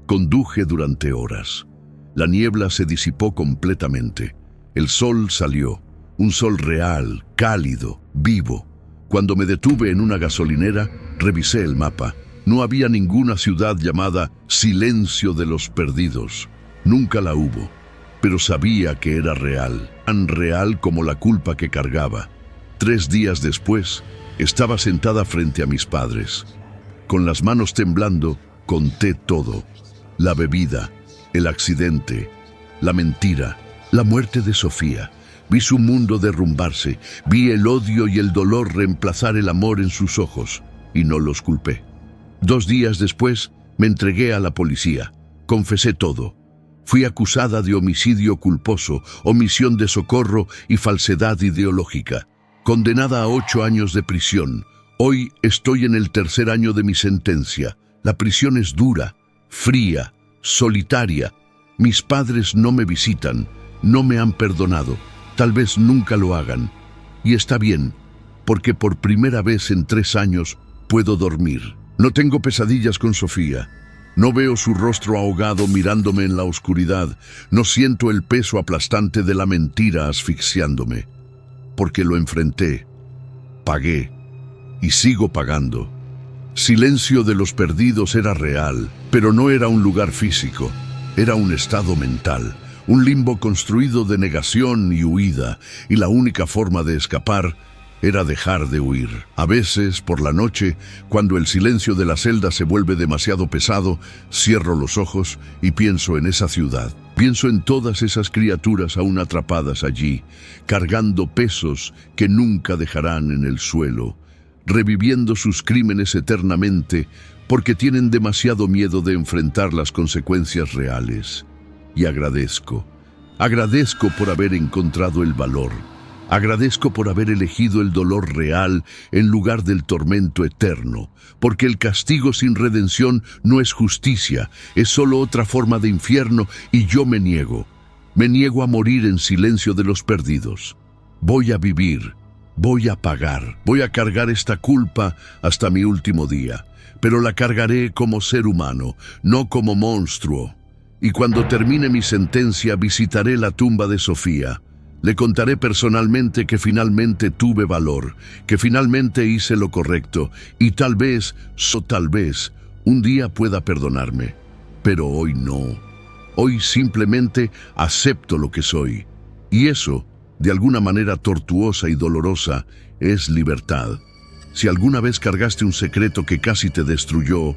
Conduje durante horas. La niebla se disipó completamente. El sol salió, un sol real, cálido, vivo. Cuando me detuve en una gasolinera, revisé el mapa. No había ninguna ciudad llamada Silencio de los Perdidos. Nunca la hubo, pero sabía que era real, tan real como la culpa que cargaba. 3 días después, estaba sentada frente a mis padres. Con las manos temblando, conté todo. La bebida, el accidente, la mentira, la muerte de Sofía. Vi su mundo derrumbarse, vi el odio y el dolor reemplazar el amor en sus ojos, y no los culpé. 2 días después, me entregué a la policía. Confesé todo. Fui acusada de homicidio culposo, omisión de socorro y falsedad ideológica. Condenada a 8 años de prisión. Hoy estoy en el 3er año de mi sentencia. La prisión es dura, fría, solitaria. Mis padres no me visitan, no me han perdonado. Tal vez nunca lo hagan. Y está bien, porque por primera vez en 3 años puedo dormir. No tengo pesadillas con Sofía. No veo su rostro ahogado mirándome en la oscuridad. No siento el peso aplastante de la mentira asfixiándome. Porque lo enfrenté, pagué y sigo pagando. Silencio de los Perdidos era real, pero no era un lugar físico. Era un estado mental. Un limbo construido de negación y huida, y la única forma de escapar era dejar de huir. A veces, por la noche, cuando el silencio de la celda se vuelve demasiado pesado, cierro los ojos y pienso en esa ciudad. Pienso en todas esas criaturas aún atrapadas allí, cargando pesos que nunca dejarán en el suelo, reviviendo sus crímenes eternamente porque tienen demasiado miedo de enfrentar las consecuencias reales. Y agradezco por haber encontrado el valor. Agradezco por haber elegido el dolor real en lugar del tormento eterno, porque el castigo sin redención no es justicia, es solo otra forma de infierno y yo me niego a morir en silencio de los perdidos. Voy a vivir, voy a pagar, voy a cargar esta culpa hasta mi último día, pero la cargaré como ser humano, no como monstruo. Y cuando termine mi sentencia visitaré la tumba de Sofía. Le contaré personalmente que finalmente tuve valor, que finalmente hice lo correcto y tal vez, un día pueda perdonarme. Pero hoy no. Hoy simplemente acepto lo que soy. Y eso, de alguna manera tortuosa y dolorosa, es libertad. Si alguna vez cargaste un secreto que casi te destruyó,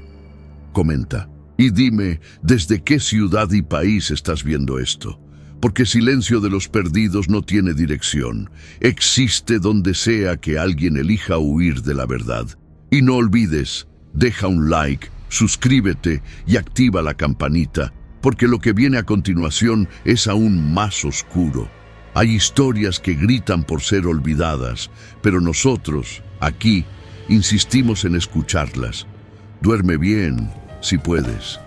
comenta. Y dime, ¿desde qué ciudad y país estás viendo esto? Porque Silencio de los Perdidos no tiene dirección. Existe donde sea que alguien elija huir de la verdad. Y no olvides, deja un like, suscríbete y activa la campanita, porque lo que viene a continuación es aún más oscuro. Hay historias que gritan por ser olvidadas, pero nosotros, aquí, insistimos en escucharlas. Duerme bien, si puedes.